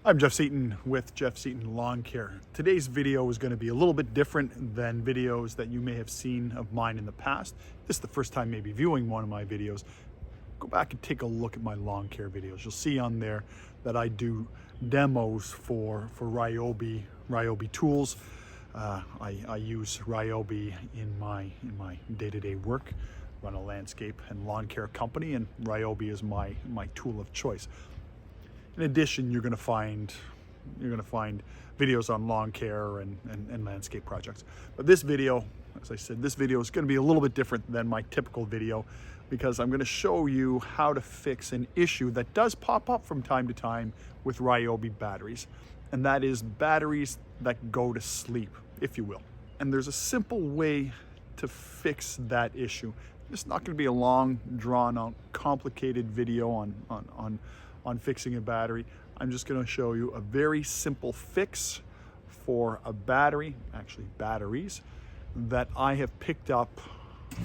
I'm Jeff Seaton with Jeff Seaton Lawn Care. Today's video is going to be a little bit different than videos that you may have seen of mine in the past. This is the first time maybe viewing one of my videos. Go back and take a look at my lawn care videos. You'll see on there that I do demos for Ryobi tools. I use Ryobi in my day-to-day work. Run a landscape and lawn care company, and Ryobi is my tool of choice. In addition, you're going to find videos on lawn care and landscape projects. But this video, as I said, this video is going to be a little bit different than my typical video because I'm going to show you how to fix an issue that does pop up from time to time with Ryobi batteries, and that is batteries that go to sleep, if you will. And there's a simple way to fix that issue. It's not going to be a long, drawn-out, complicated video on fixing a battery. I'm just going to show you a very simple fix for a battery, actually batteries, that I have picked up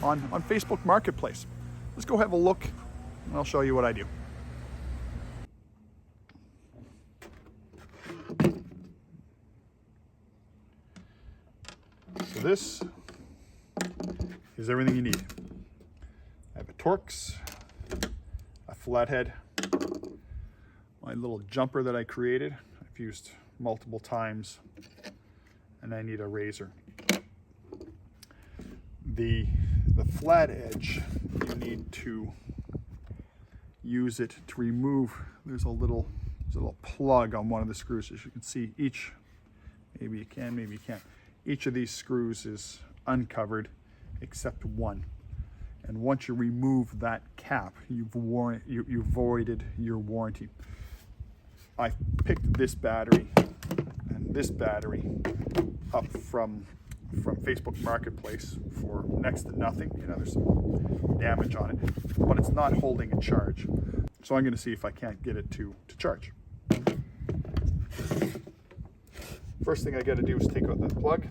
on Facebook Marketplace. Let's go have a look and I'll show you what I do. So this is everything you need. I have a Torx, a flathead, my little jumper that I created, I've used multiple times, and I need a razor. The flat edge, you need to use it to remove, there's a little plug on one of the screws. As you can see, maybe you can, maybe you can't. Each of these screws is uncovered except one. And once you remove that cap, you've voided your warranty. I picked this battery and this battery up from Facebook Marketplace for next to nothing. You know, there's some damage on it, but it's not holding a charge. So I'm going to see if I can't get it to charge. First thing I got to do is take out that plug.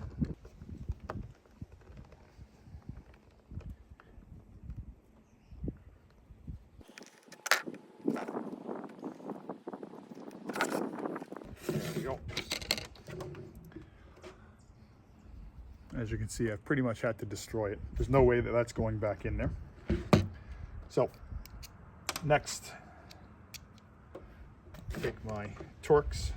Go. As you can see, I've pretty much had to destroy it. There's no way that that's going back in there. So next, take my Torx,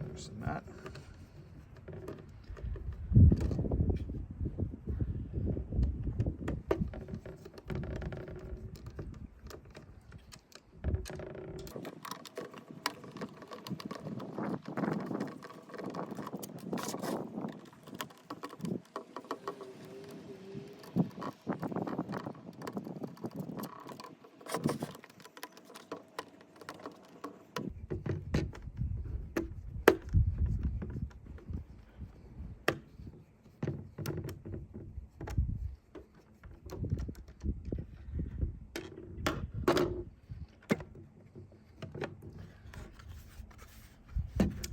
loosen that.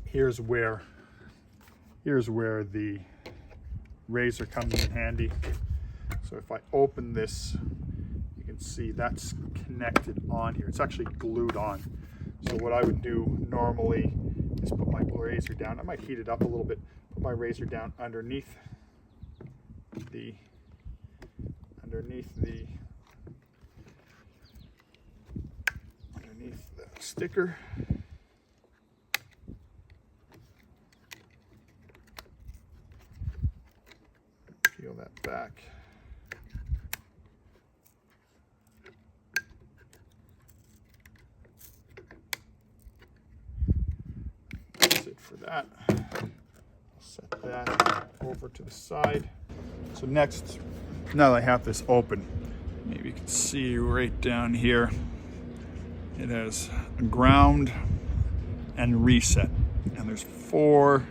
Here's where the razor comes in handy. So if I open this, you can see that's connected on here. It's actually glued on. So what I would do normally is put my razor down. I might heat it up a little bit. Put my razor down underneath the sticker. Peel that back. That's it for that. I'll set that over to the side. So next, now that I have this open, maybe you can see right down here, it has ground and reset. And there's 4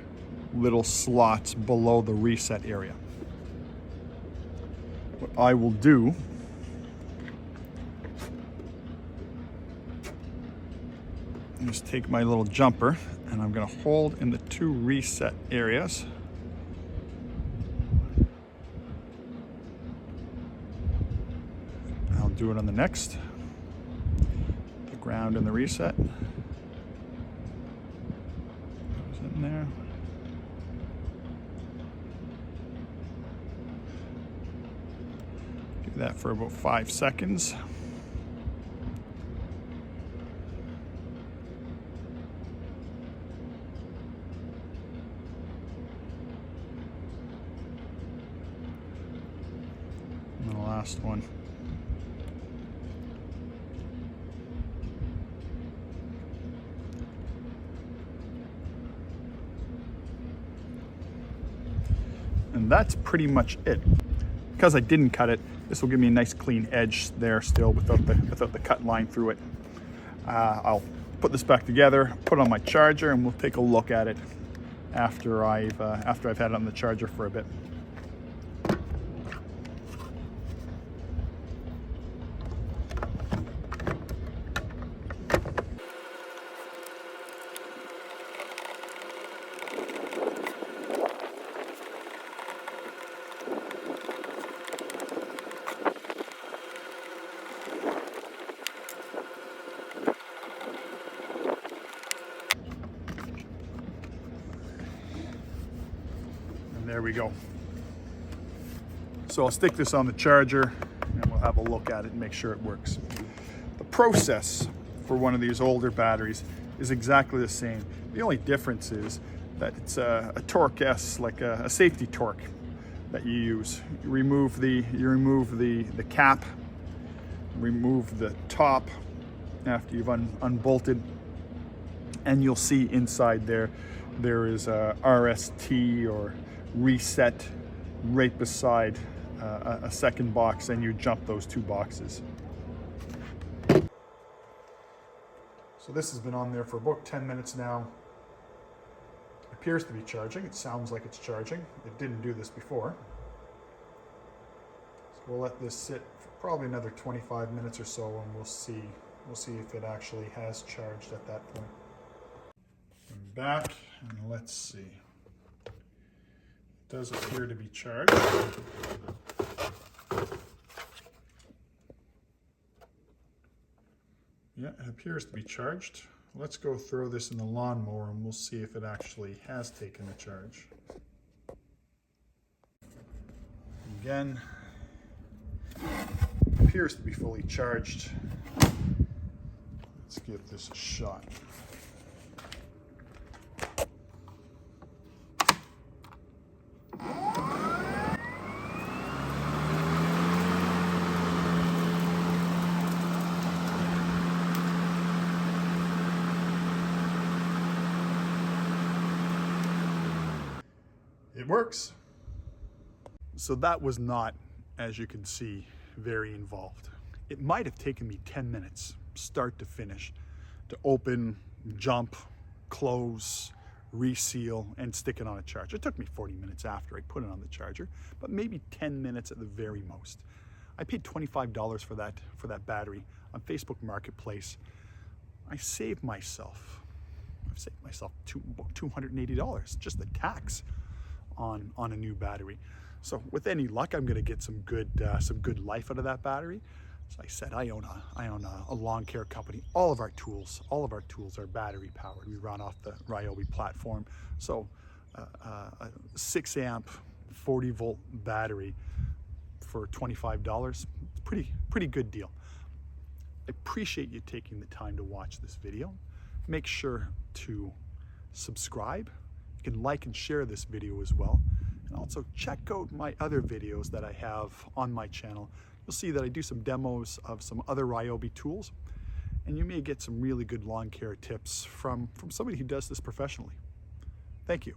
little slots below the reset area. What I will do is take my little jumper and I'm going to hold in the 2 reset areas. do it on the next. The ground and the reset. Goes in there. Do that for about 5 seconds. And the last one. And that's pretty much it. Because I didn't cut it, this will give me a nice clean edge there still without the cut line through it. I'll put this back together, put it on my charger, and we'll take a look at it after I've had it on the charger for a bit. There we go. So I'll stick this on the charger and we'll have a look at it and make sure it works. The process for one of these older batteries is exactly the same. The only difference is that it's a torque S, like a safety torque that you use. You remove the cap, remove the top after you've unbolted, and you'll see inside there is a RST or reset right beside a second box, and you jump those 2 boxes. So this has been on there for about 10 minutes now. It appears to be charging. It sounds like it's charging. It didn't do this before. So we'll let this sit for probably another 25 minutes or so, and we'll see if it actually has charged at that point. I'm back, and let's see. Does appear to be charged. Yeah, it appears to be charged. Let's go throw this in the lawnmower and we'll see if it actually has taken the charge. Again, appears to be fully charged. Let's give this a shot. It works. So that was not, as you can see, very involved. It might have taken me 10 minutes, start to finish, to open, jump, close, reseal, and stick it on a charger. It took me 40 minutes after I put it on the charger, but maybe 10 minutes at the very most. I paid $25 for that battery on Facebook Marketplace. I've saved myself $280, just the tax on a new battery. So with any luck, I'm going to get some good life out of that battery. As I said, I own a lawn care company. All of our tools are battery powered. We run off the Ryobi platform. So a 6 amp, 40 volt battery for $25, pretty good deal. I appreciate you taking the time to watch this video. Make sure to subscribe. You can like and share this video as well. And also check out my other videos that I have on my channel. You'll see that I do some demos of some other Ryobi tools, and you may get some really good lawn care tips from somebody who does this professionally. Thank you.